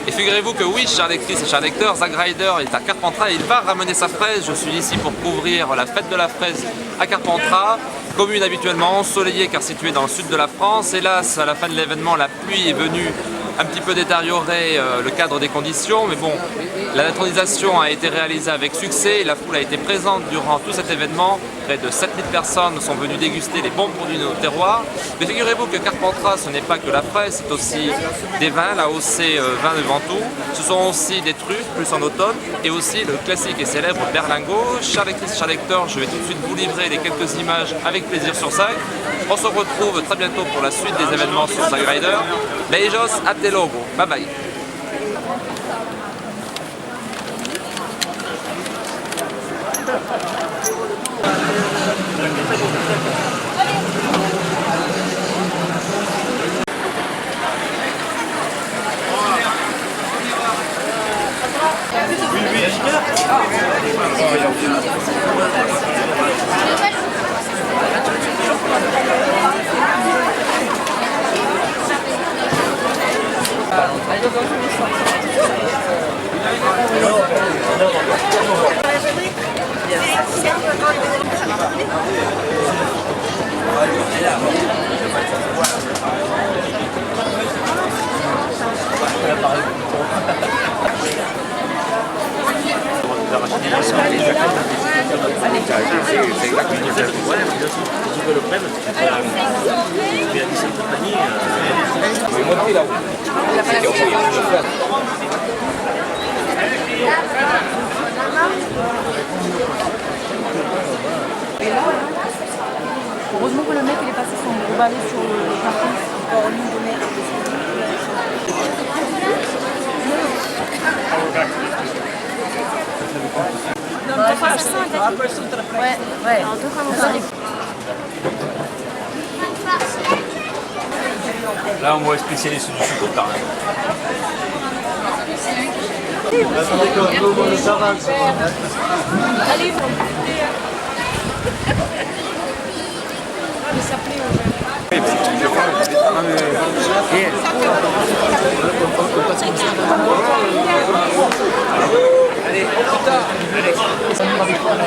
Et figurez-vous que oui, Charles Chris et Charles Hector, Zack Ryder est à Carpentras et il va ramener sa fraise. Je suis ici pour couvrir la fête de la fraise à Carpentras, commune habituellement ensoleillée car située dans le sud de la France. Hélas, à la fin de l'événement, la pluie est venue un petit peu détériorer le cadre des conditions, mais bon, la intronisation a été réalisée avec succès, la foule a été présente durant tout cet événement, près de 7000 personnes sont venues déguster les bons produits de nos terroirs. Mais figurez-vous que Carpentras, ce n'est pas que la fraise, c'est aussi des vins, la AOC vin de Ventoux, ce sont aussi des truffes, plus en automne, et aussi le classique et célèbre berlingot. Charles Chris, Charles Hector, je vais tout de suite vous livrer les quelques images avec plaisir sur Zack. On se retrouve très bientôt pour la suite des événements sur Zack Ryder. Beijos, até logo. Bye bye. Heureusement que le mec il est passé son balai sur le parking pour lui donner Là, on voit spécialiste du sucre tard. Allez,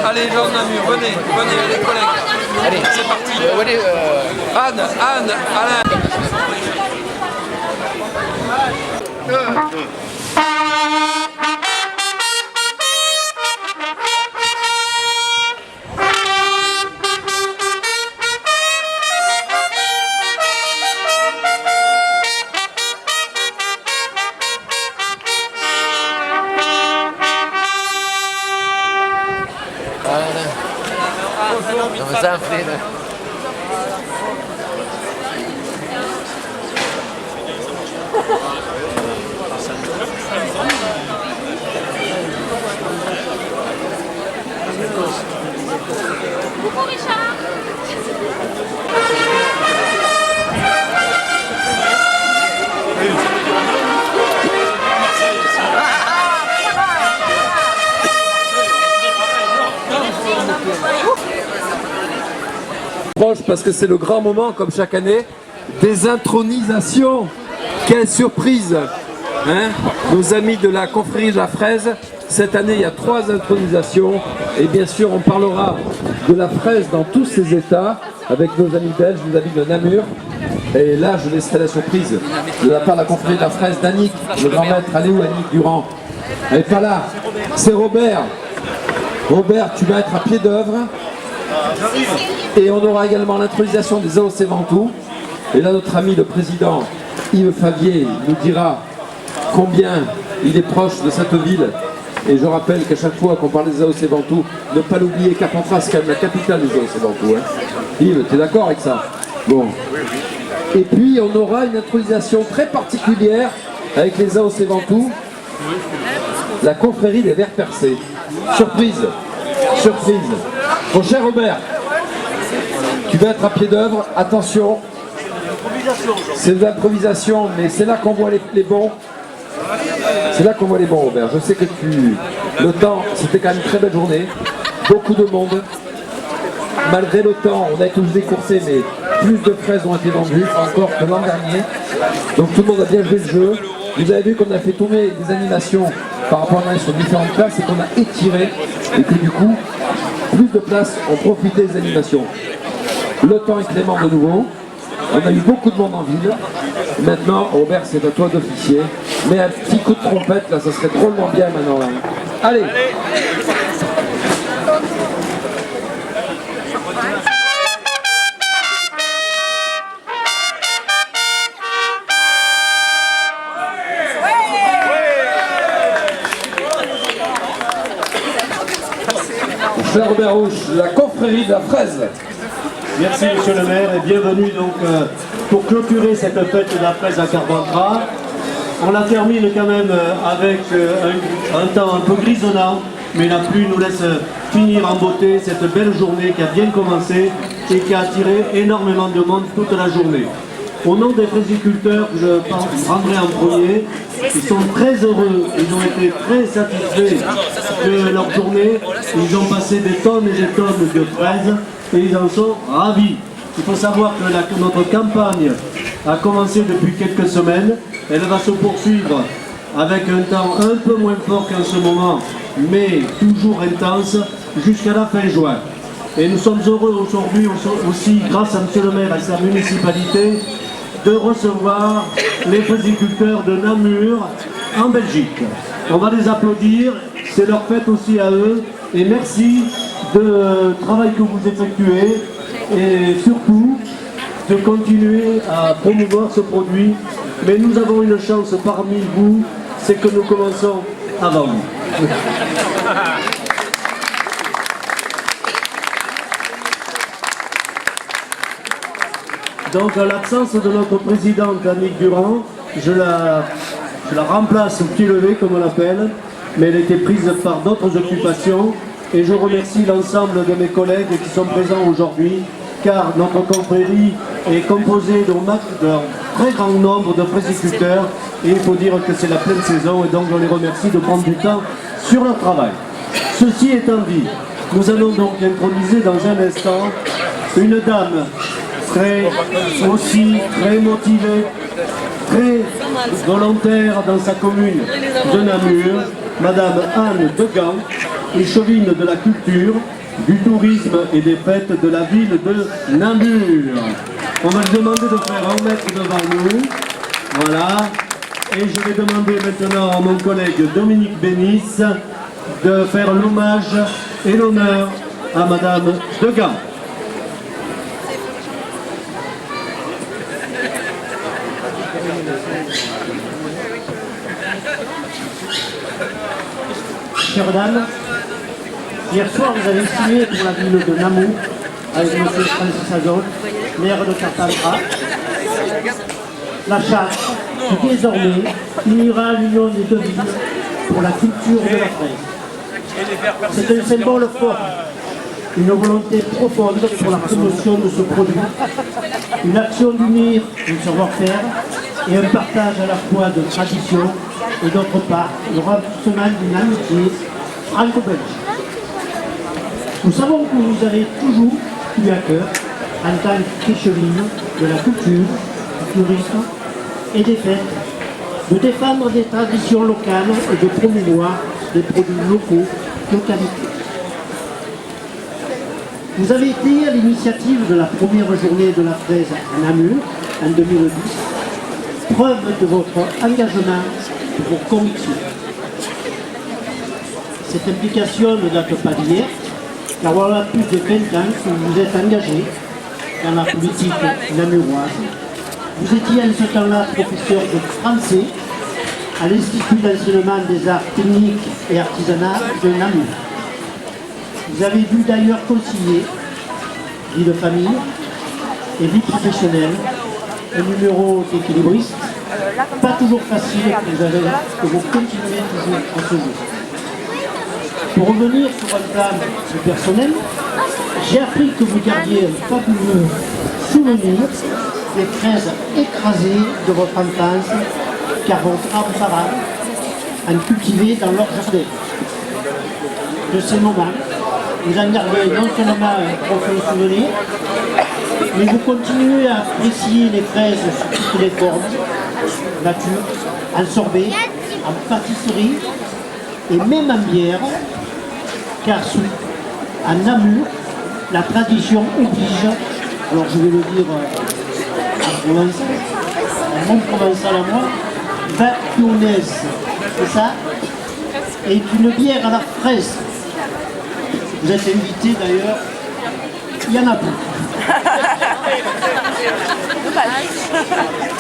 Allez, Jean Namur, venez, les collègues. Allez, c'est parti. Anne, Alain. Non, ça fait là. Coucou Richard. Parce que c'est le grand moment, comme chaque année, des intronisations. Quelle surprise, hein? Nos amis de la confrérie de la fraise, cette année il y a 3 intronisations et bien sûr on parlera de la fraise dans tous ses états avec nos amis belges, nos amis de Namur. Et là je laisserai la surprise de la part de la confrérie de la fraise d'Annick, le grand maître. Allez où Annick Durand? Elle n'est pas là, c'est Robert. Robert, tu vas être à pied d'œuvre. Et on aura également l'intronisation des AOC Ventoux. Et là notre ami le président Yves Favier nous dira combien il est proche de cette ville. Et je rappelle qu'à chaque fois qu'on parle des AOC Ventoux, ne pas l'oublier, Carpentras c'est quand même la capitale des AOC Ventoux. Hein. Yves, tu es d'accord avec ça? Bon. Et puis on aura une intronisation très particulière avec les AOC Ventoux, la confrérie des Verts Percés. Surprise, surprise. Mon cher Robert, tu vas être à pied d'œuvre, attention, c'est de l'improvisation, mais c'est là qu'on voit les bons. C'est là qu'on voit les bons, Robert. Je sais que le temps, c'était quand même une très belle journée, beaucoup de monde. Malgré le temps, on a été tous décoursés, mais plus de fraises ont été vendues encore que l'an dernier. Donc tout le monde a bien joué le jeu. Vous avez vu qu'on a fait tourner des animations par rapport à l'année sur différentes classes et qu'on a étiré et que du coup, plus de places ont profité des animations. Le temps est clément de nouveau. On a eu beaucoup de monde en ville. Maintenant, Robert, c'est à toi d'officier. Mais un petit coup de trompette, là, ça serait drôlement bien maintenant. Là. Allez. Cher Robert Rouge, la confrérie de la fraise. Merci Monsieur le maire et bienvenue donc pour clôturer cette fête de la fraise à Carpentras. On la termine quand même avec un temps un peu grisonnant, mais la pluie nous laisse finir en beauté cette belle journée qui a bien commencé et qui a attiré énormément de monde toute la journée. Au nom des fraisiculteurs, je prendrai en premier. Ils sont très heureux, ils ont été très satisfaits de leur journée. Ils ont passé des tonnes et des tonnes de fraises et ils en sont ravis. Il faut savoir que notre campagne a commencé depuis quelques semaines. Elle va se poursuivre avec un temps un peu moins fort qu'en ce moment, mais toujours intense, jusqu'à la fin juin. Et nous sommes heureux aujourd'hui aussi, grâce à M. le maire et sa municipalité, de recevoir les fraisiculteurs de Namur en Belgique. On va les applaudir, c'est leur fête aussi à eux, et merci du travail que vous effectuez, et surtout de continuer à promouvoir ce produit. Mais nous avons une chance parmi vous, c'est que nous commençons avant vous. Donc, à l'absence de notre présidente Annick Durand, je la remplace au pied levé, comme on l'appelle, mais elle était prise par d'autres occupations. Et je remercie l'ensemble de mes collègues qui sont présents aujourd'hui, car notre confrérie est composée d'un très grand nombre de fraisiculteurs. Et il faut dire que c'est la pleine saison, et donc on les remercie de prendre du temps sur leur travail. Ceci étant dit, nous allons donc introniser dans un instant une dame très motivée, très volontaire dans sa commune de Namur, Madame Anne Degan, échevine de la culture, du tourisme et des fêtes de la ville de Namur. On va lui demander de faire 1 mètre devant nous. Voilà. Et je vais demander maintenant à mon collègue Dominique Bénis de faire l'hommage et l'honneur à Madame Degan. Chère dame, hier soir vous avez signé pour la ville de Namur avec M. Francis Azon, maire de Carpentras, la charte qui désormais unira l'union des deux villes pour la culture de la fraise. C'est un symbole fort, une volonté profonde pour la promotion de ce produit, une action d'unir un savoir-faire et un partage à la fois de tradition et d'autre part le renforcement d'une amitié franco-belge. Nous savons que vous avez toujours eu à cœur, en tant qu'échevine de la culture, du tourisme et des fêtes, de défendre des traditions locales et de promouvoir des produits locaux de qualité. Vous avez été à l'initiative de la première journée de la fraise à Namur en 2010, preuve de votre engagement et de vos convictions. Cette implication ne date pas d'hier, car voilà plus de 20 ans que vous vous êtes engagé dans la politique namuroise. Vous étiez en ce temps-là professeur de français à l'Institut d'enseignement des arts techniques et artisanat de Namur. Vous avez dû d'ailleurs concilier vie de famille et vie professionnelle, un numéro d'équilibriste, pas toujours facile que vous continuez toujours à ce jour. Pour revenir sur un plan plus personnel, j'ai appris que vous gardiez un fabuleux souvenir des fraises écrasées de votre enfance, car vos grands-parents en cultivaient dans leur jardin. De ces moments, vous en gardez non seulement un profond souvenir, Mais vous continuez à apprécier les fraises sous toutes les formes, nature, en sorbet, en pâtisserie et même en bière, car à Namur, la tradition oblige, alors je vais le dire en provençal, en mon provençal à moi, Vacchionès, c'est ça, est une bière à la fraise. Vous êtes invité d'ailleurs, il y en a plus.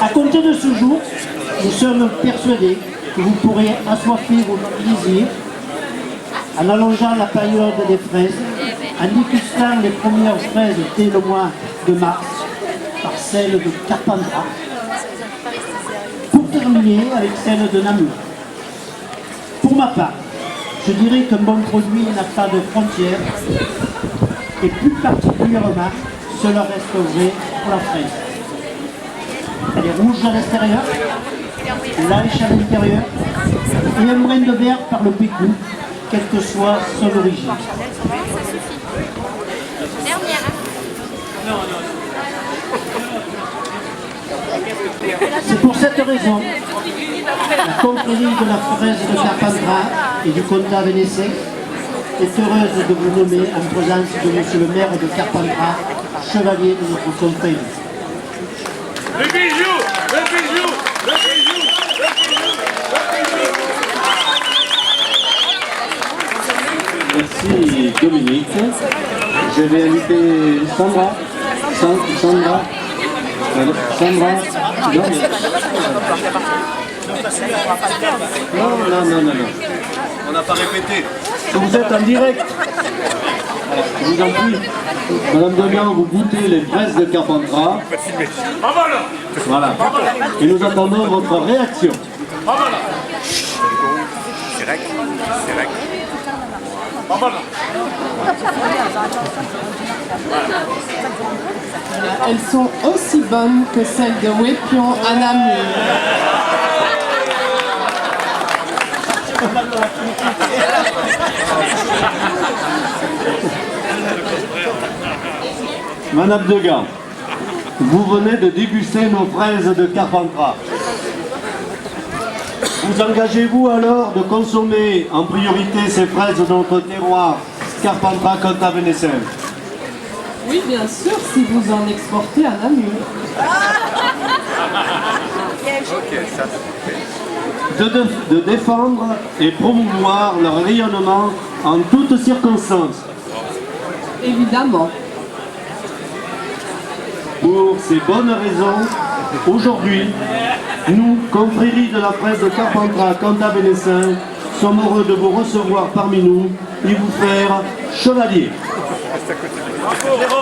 À compter de ce jour, nous sommes persuadés que vous pourrez assoiffer vos plaisirs en allongeant la période des fraises, en dégustant les premières fraises dès le mois de mars par celle de Carpentras, pour terminer avec celle de Namur. Pour ma part, je dirais qu'un bon produit n'a pas de frontières, et plus particulièrement, cela reste vrai pour la fraise. Elle est rouge à l'extérieur, lâche à l'intérieur, et un brin de vert par le pécou, quelle que soit son origine. C'est pour cette raison la confrérie de la fraise de Carpentras et du comtat vénécé est heureuse de vous nommer en présence de monsieur le maire de Carpentras, chevalier de notre confrérie. Le bijou, le bijou, le bijou, le bijou, le bijou. Merci Dominique. Je vais inviter Sandra. Sandra. Non. On n'a pas répété. Vous êtes en direct. Je vous en prie. Madame Demian, vous goûtez les fraises de Carpentras. Voilà. Et nous attendons votre réaction. C'est rec. Elles sont aussi bonnes que celles de Wépion à Namur. Madame Degan, vous venez de déguster nos fraises de Carpentras. Vous engagez-vous alors de consommer en priorité ces fraises de notre terroir Carpentras comtat vénécé? Oui, bien sûr, si vous en exportez à Namur. De défendre et promouvoir leur rayonnement en toutes circonstances. Évidemment. Pour ces bonnes raisons, aujourd'hui, nous, confrérie de la fraise de Carpentras comtat vénécé, sommes heureux de vous recevoir parmi nous et vous faire chevalier.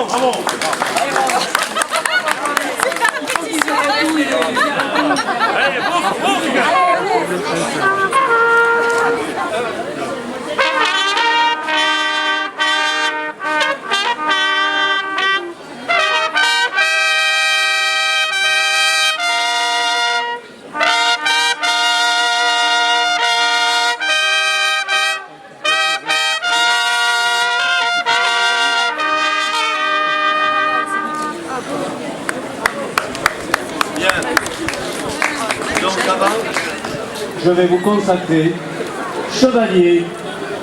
Bravo. Je vais vous consacrer chevalier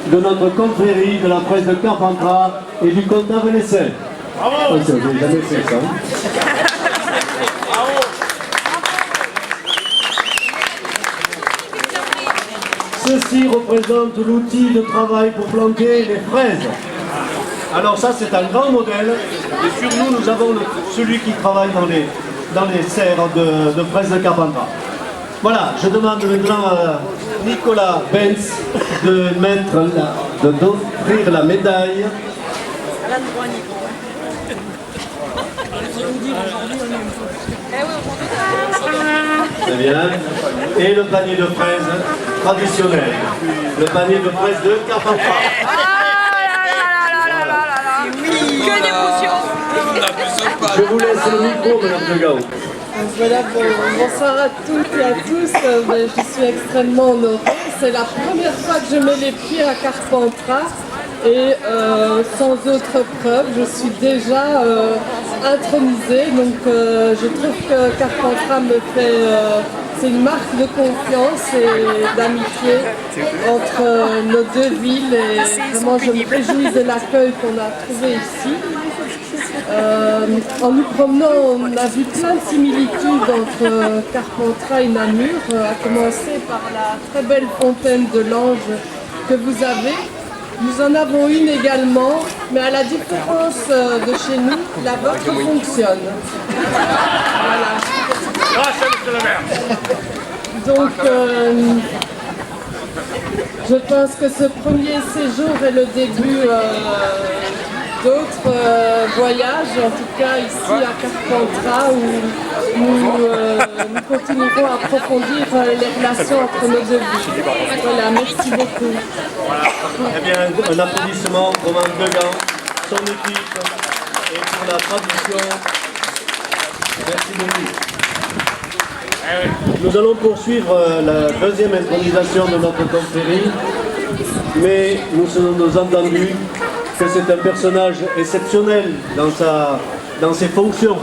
de notre confrérie de la fraise de Carpentras et du comtat vénécé. Bravo! Je n'ai jamais fait ça. Ceci représente l'outil de travail pour planter les fraises. Alors ça c'est un grand modèle et sur nous nous avons celui qui travaille dans les serres de fraises de Carpentras. Voilà, je demande maintenant à Nicolas Benz d'offrir la médaille. Très bien. Et le panier de fraises traditionnel. Le panier de fraises de Carpentras. Que d'émotion. Je vous laisse le micro, Madame de Gao. Voilà, bonsoir à toutes et à tous. Je suis extrêmement honorée. C'est la première fois que je mets les pieds à Carpentras. Et sans autre preuve, je suis déjà intronisée. Donc je trouve que Carpentras me fait... c'est une marque de confiance et d'amitié entre nos deux villes. Et vraiment, je me réjouis de l'accueil qu'on a trouvé ici. En nous promenant, on a vu plein de similitudes entre Carpentras et Namur, à commencer par la très belle fontaine de l'Ange que vous avez. Nous en avons une également, mais à la différence de chez nous, la vôtre fonctionne. Voilà. Donc, je pense que ce premier séjour est le début d'autres voyages, en tout cas ici à Carpentras, où nous continuerons à approfondir les relations entre nos deux villes. Voilà, merci beaucoup. Eh bien, un applaudissement pour Mme Degan, son équipe et pour la tradition. Merci beaucoup. Nous allons poursuivre la deuxième intronisation de notre confrérie, mais nous sommes entendus que c'est un personnage exceptionnel dans ses fonctions,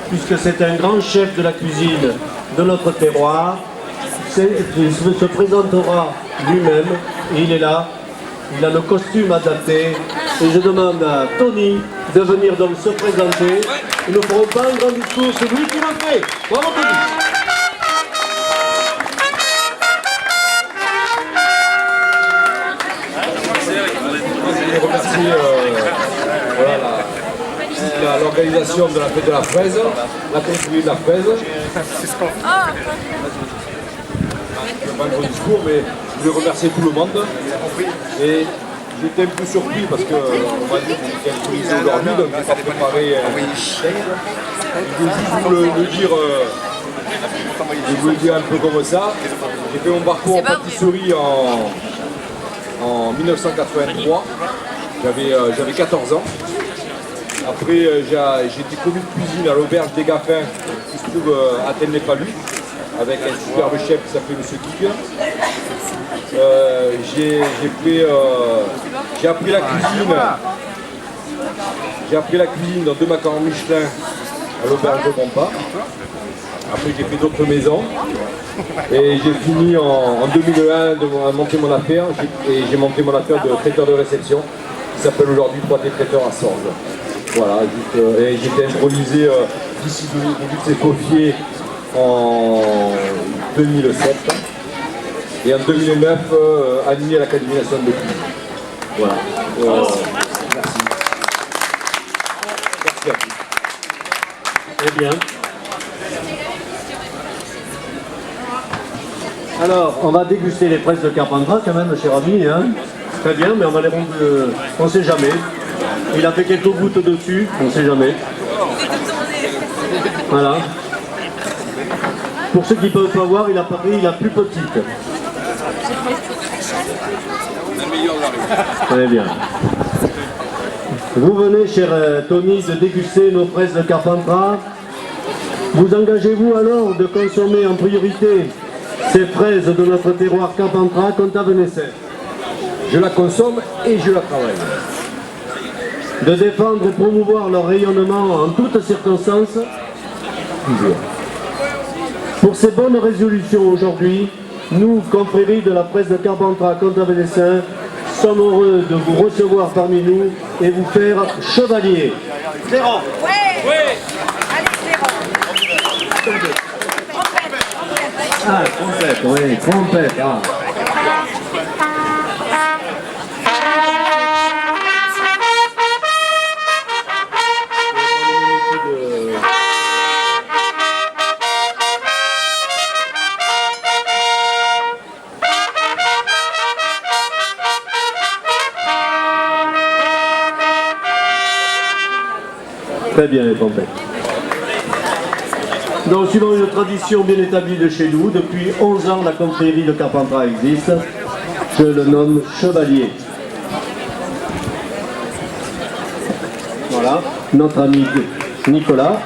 puisque c'est un grand chef de la cuisine de notre terroir. Il se présentera lui-même, et il est là, il a le costume adapté, et je demande à Tony de venir donc se présenter. Nous ne ferons pas un grand discours, c'est lui qui l'a fait. Bravo Tony. Je remercie l'organisation de la fête de la fraise, la confrérie de la fraise. Je ne vais pas un gros discours, mais je voulais remercier tout le monde. Et j'étais un peu surpris parce qu'on m'a dit que j'étais intronisé aujourd'hui, donc je n'ai pas préparé un texte. Je voulais juste vous le dire un peu comme ça. J'ai fait mon parcours en pâtisserie en 1983. J'avais 14 ans. Après, j'ai été commis de cuisine à l'auberge des Gaffins, qui se trouve à Tenay-Palu, avec un superbe chef qui s'appelle M. Kig. J'ai appris la cuisine. J'ai appris la cuisine dans 2 macarons Michelin à l'auberge de Bomba. Après, j'ai fait d'autres maisons. Et j'ai fini en 2001 de monter mon affaire. Et j'ai monté mon affaire de traiteur de réception, qui s'appelle aujourd'hui 3T Traiteur à Sorge. Voilà, et j'ai été intronisé d'ici de Coffier en 2007. Et en 2009, admis à l'Académie nationale de cuisine. Voilà. Merci. Merci à vous. Très bien. Alors, on va déguster les fraises de Carpentras quand même, cher ami. Hein. Très bien, mais on va les rendre... on ne sait jamais. Il a fait quelques gouttes dessus, on ne sait jamais. Voilà. Pour ceux qui ne peuvent pas voir, il a pris la plus petite. Très bien. Vous venez, cher Tony, de déguster nos fraises de Carpentras. Vous engagez-vous alors de consommer en priorité ces fraises de notre terroir Carpentras Contavenessin? Je la consomme et je la travaille. De défendre et promouvoir leur rayonnement en toutes circonstances. Toujours. Pour ces bonnes résolutions aujourd'hui, nous, confrérie de la fraise de Carpentras Contavenessin, sommes heureux de vous recevoir parmi nous et vous faire chevalier. Cléron. Oui. Allez, Cléron. Ah, trompette, oui, trompette. Ah. Très bien, les trompettes. Donc, suivant une tradition bien établie de chez nous, depuis 11 ans, la confrérie de Carpentras existe. Je le nomme Chevalier. Voilà, notre ami Nicolas.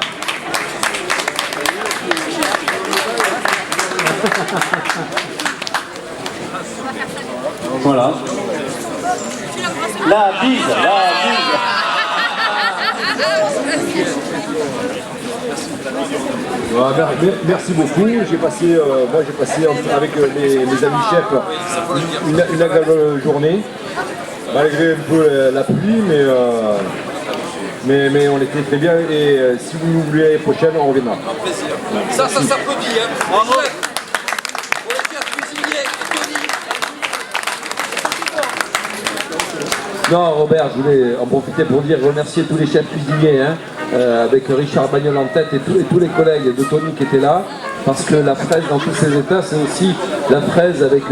Voilà. La bise, Merci beaucoup. J'ai passé avec mes amis chefs une agréable journée, malgré un peu la pluie, mais on était très bien et si vous voulez l'année prochaine, on reviendra. Ça s'applaudit, hein. Bravo. Pour les chefs cuisiniers, Tony. Non, Robert, je voulais en profiter pour remercier tous les chefs cuisiniers, hein, avec Richard Bagnol en tête et tous les collègues de Tony qui étaient là, parce que la fraise dans tous ses états, c'est aussi la fraise avec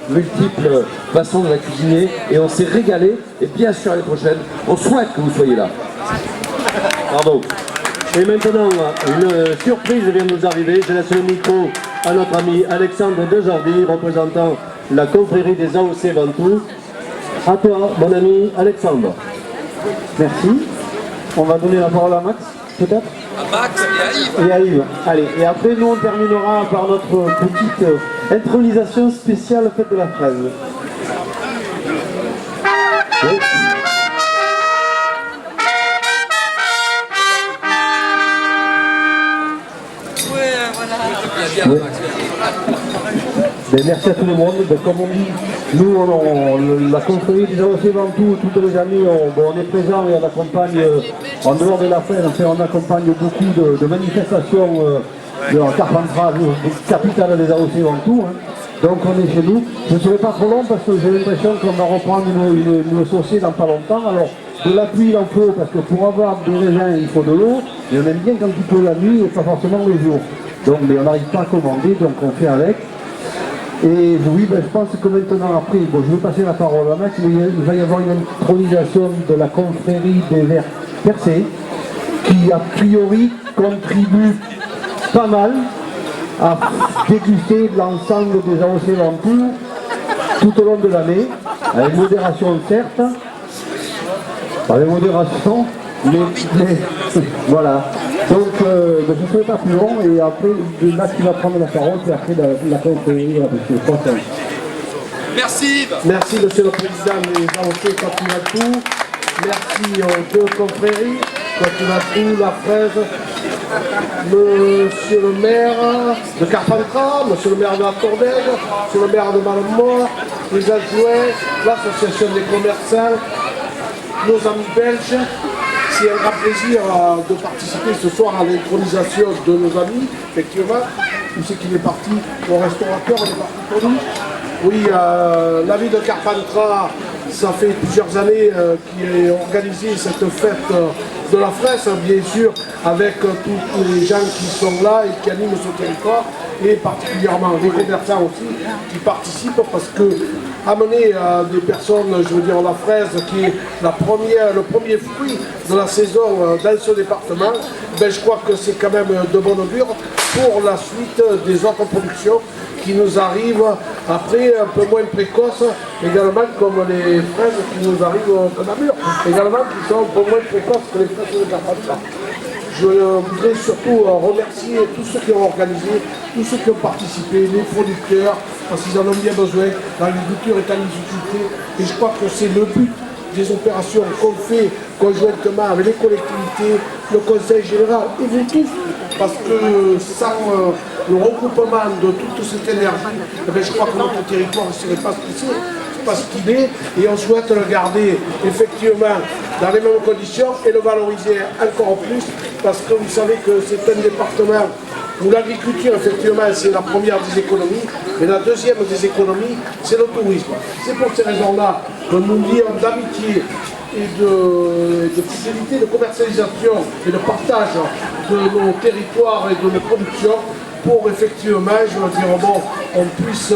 multiples façons de la cuisiner, et on s'est régalé, et bien sûr l'année prochaine, on souhaite que vous soyez là. Bravo. Et maintenant, une surprise vient de nous arriver. Je laisse le micro à notre ami Alexandre Dejardin, représentant la confrérie des AOC Ventoux. À toi, mon ami Alexandre. Merci. On va donner la parole à Max, peut-être? À Max et à Yves. Et à Yves. Allez, et après nous on terminera par notre petite intronisation spéciale fête de la fraise. Oui. Oui. Ben, merci à tout le monde. Ben, comme on dit, nous, la confrérie des AOC Ventoux, toutes les années, on est présent et on accompagne, en dehors de la fête, on accompagne beaucoup de manifestations de Carpentras, capitale des AOC Ventoux. Hein. Donc on est chez nous. Je ne serai pas trop long parce que j'ai l'impression qu'on va reprendre une saucée dans pas longtemps. Alors, de la pluie, il en faut, parce que pour avoir des raisins, il faut de l'eau. Et on aime bien quand il pleut la nuit et pas forcément les jours. Donc, mais on n'arrive pas à commander, donc on fait avec. Et oui, ben, je pense que maintenant, après, bon, je vais passer la parole à Max, mais il va y avoir une intronisation de la confrérie des Verts Percés, qui a priori contribue pas mal à déguster l'ensemble des AOC Ventoux tout au long de l'année, avec modération certes, avec modération, mais voilà. Donc je ne serai pas plus long et après Max qui va prendre la parole et après la confrérie. Merci Yves. Merci monsieur le président des AOC Ventoux. Merci aux deux confréries, Ventoux, La Fraise, monsieur le maire de Carpentras, monsieur le maire de la Tourdelle, monsieur le maire de Malemort, les adjoints, l'association des commerçants, nos amis belges. C'est un grand plaisir de participer ce soir à l'intronisation de nos amis, effectivement. Où c'est qu'il est parti, mon restaurateur, on est parti pour nous. Oui, la ville de Carpentras, ça fait plusieurs années qu'il est organisé cette fête de la fraise, bien sûr, avec tous les gens qui sont là et qui animent ce territoire, et particulièrement les commerçants aussi, qui participent, parce que amener des personnes, je veux dire la fraise, qui est le premier fruit de la saison dans ce département, ben, je crois que c'est quand même de bon augure pour la suite des autres productions qui nous arrivent après, un peu moins précoces, également comme les fraises qui nous arrivent de Namur, également qui sont un peu moins précoces que les fraises de Carpentras. Je voudrais surtout remercier tous ceux qui ont organisé, tous ceux qui ont participé, les producteurs, parce qu'ils en ont bien besoin. L'agriculture est en difficulté et je crois que c'est le but des opérations qu'on fait conjointement avec les collectivités, le conseil général et vous tous, parce que sans le regroupement de toute cette énergie, je crois que notre territoire ne serait pas ce qu'il est, et on souhaite le garder effectivement dans les mêmes conditions et le valoriser encore plus, parce que vous savez que c'est un département où l'agriculture effectivement c'est la première des économies, mais la deuxième des économies c'est le tourisme. C'est pour ces raisons-là que nous lions d'amitié et de fidélité, de commercialisation et de partage de nos territoires et de nos productions, pour effectivement, je veux dire, bon, on puisse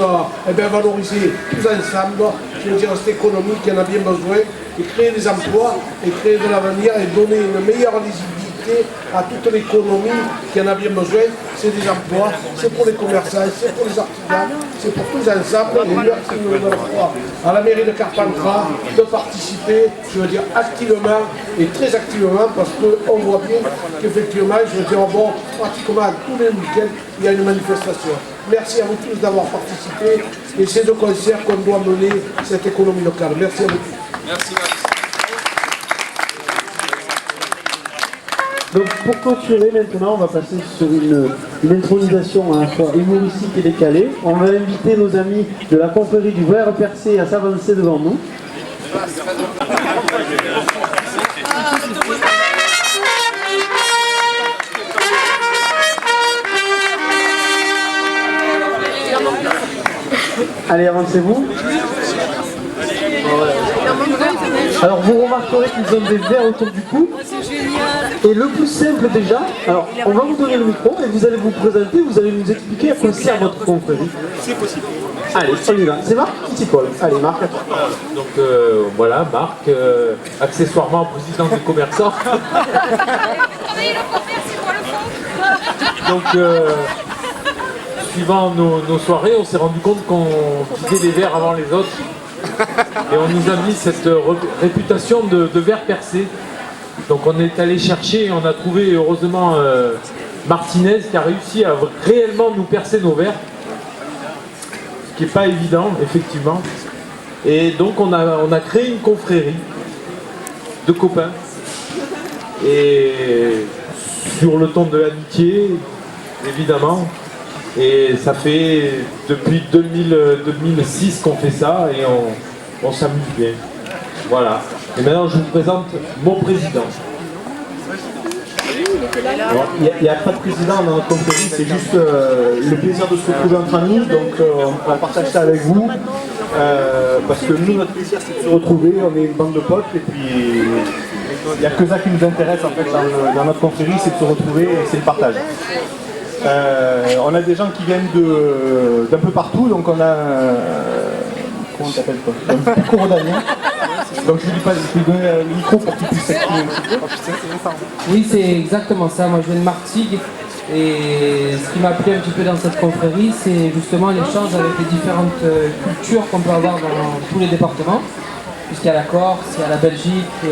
valoriser tous ensemble, je veux dire, cette économie qui en a bien besoin, et créer des emplois, et créer de l'avenir, et donner une meilleure lisibilité à toute l'économie qui en a bien besoin. C'est des emplois, c'est pour les commerçants, c'est pour les artisans, c'est pour tous ensemble. Et merci une nouvelle fois à la mairie de Carpentras de participer, je veux dire, activement et très activement, parce qu'on voit bien qu'effectivement, je veux dire, bon, pratiquement tous les week-ends, il y a une manifestation. Merci à vous tous d'avoir participé, et c'est de concert qu'on doit mener cette économie locale. Merci à vous tous. Merci Max. Donc pour clôturer maintenant, on va passer sur une intronisation à la fois humoristique et décalée. On va inviter nos amis de la confrérie du verre percé à s'avancer devant nous. Allez, avancez-vous. Alors vous remarquerez qu'ils ont des verres autour du cou. Et le plus simple déjà, alors on va vous donner le micro et vous allez vous présenter, vous allez nous expliquer à quoi sert votre confrérie. C'est possible. Allez, on y va. C'est Marc ou c'est Paul? Allez, Marc, à toi. Donc voilà, Marc, accessoirement président des commerçants. Donc suivant nos soirées, on s'est rendu compte qu'on vidait les verres avant les autres. Et on nous a mis cette réputation de verre percé. Donc on est allé chercher et on a trouvé heureusement Martinez qui a réussi à réellement nous percer nos verres. Ce qui n'est pas évident, effectivement. Et donc on a créé une confrérie de copains. Et sur le ton de l'amitié, évidemment. Et ça fait depuis 2006 qu'on fait ça et on s'amuse bien. Voilà. Et maintenant je vous présente mon président. Il n'y a pas de président dans notre confrérie, c'est juste le plaisir de se retrouver entre amis, donc on partage ça avec vous, parce que nous, notre plaisir c'est de se retrouver, on est une bande de potes, et puis il n'y a que ça qui nous intéresse en fait dans notre confrérie, c'est de se retrouver et c'est le partage. On a des gens qui viennent d'un peu partout, donc on a comment on t'appelle quoi, un petit corodalien. Donc je lui donne le micro pour qu'il puisse s'exprimer un petit peu. Oui, c'est exactement ça. Moi je viens de Martigues et ce qui m'a plu un petit peu dans cette confrérie, c'est justement l'échange avec les différentes cultures qu'on peut avoir dans tous les départements. Puisqu'il y a la Corse, il y a la Belgique,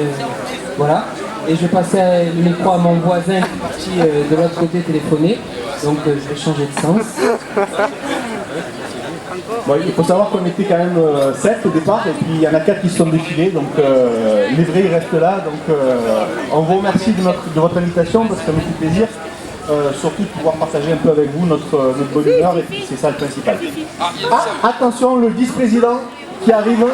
voilà. Et je vais passer le micro à mon voisin qui est parti de l'autre côté téléphoner. Donc je vais changer de sens. Bon, il faut savoir qu'on était quand même 7 au départ, et puis il y en a 4 qui se sont défilés, donc les vrais ils restent là. Donc on vous remercie de votre invitation parce que ça nous fait plaisir, surtout de pouvoir partager un peu avec vous notre bonne humeur, et puis c'est ça le principal. Ah, attention, le vice-président qui arrive.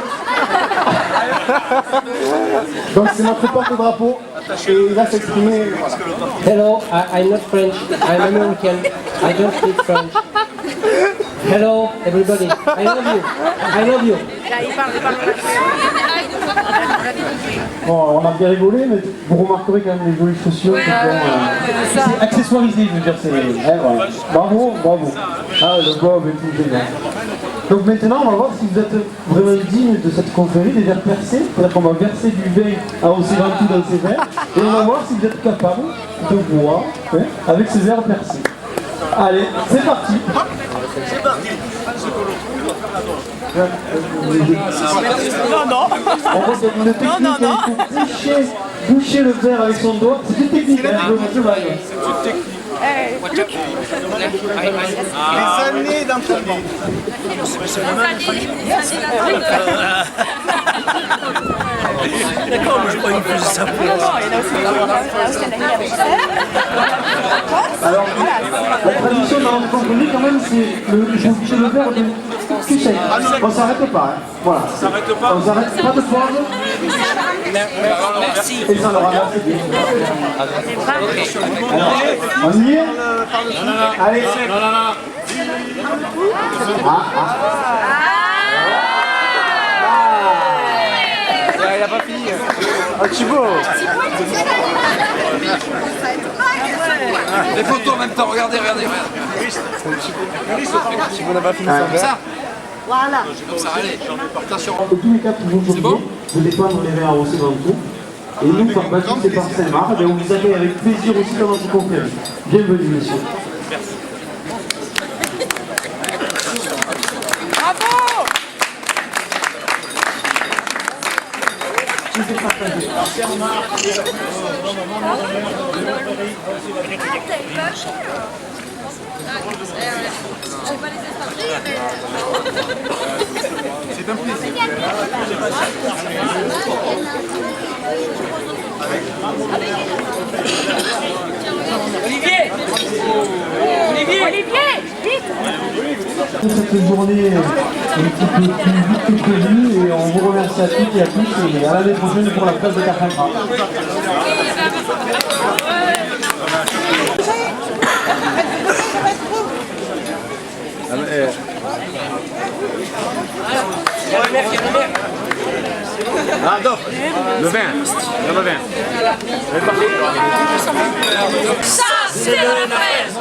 Donc c'est notre porte-drapeau et il va s'exprimer. Voilà. Hello, I'm not French, I'm American, I don't speak French. Hello everybody, I love you, I love you. Bon, on a bien rigolé, mais vous remarquerez quand même les jolis chaussures. C'est accessoirisé, je veux dire. Voilà. Bravo, bravo. Ah, le bob et tout, génial. Donc maintenant, on va voir si vous êtes vraiment digne de cette confrérie, des verres percés. C'est-à-dire qu'on va verser du vin à Océventoux dans ces verres. Et on va voir si vous êtes capable de boire avec ces verres percés. Allez, c'est parti. C'est parti. Non. On voit qu'il y a une technique, il faut boucher le verre avec son doigt. C'est une technique, hein, je vois. Les années d'entraînement. D'accord, mais je crois qu'il faisait ça pour alors, la tradition dans notre confrérie, quand même, c'est boucher le verre de cul sec. On ne s'arrête pas, hein. Voilà. On s'arrête pas. On s'arrête pas de boire. Merci. Et ça leur a merci. Alors, on y est. Allez. Non. Il a pas fini. Oh, Thibaut. Les photos en même temps, regardez. Thibaut n'a pas fini son verre. Voilà. Comme ça, allez. Attention. En tous les cas, toujours obligés de dépendre les verres à Océventoux. Et nous, par Baptiste et par Saint-Marc, on vous accueille avec plaisir aussi dans notre conférence. Bienvenue, messieurs. Merci. C'est un plaisir. Avec Cette journée un petit peu plus vite que prévu et on vous remercie à toutes et à tous et à l'année prochaine pour la fête de Carpentras. Ah, donc, le vin. Le vin. Ça, c'est la fraise.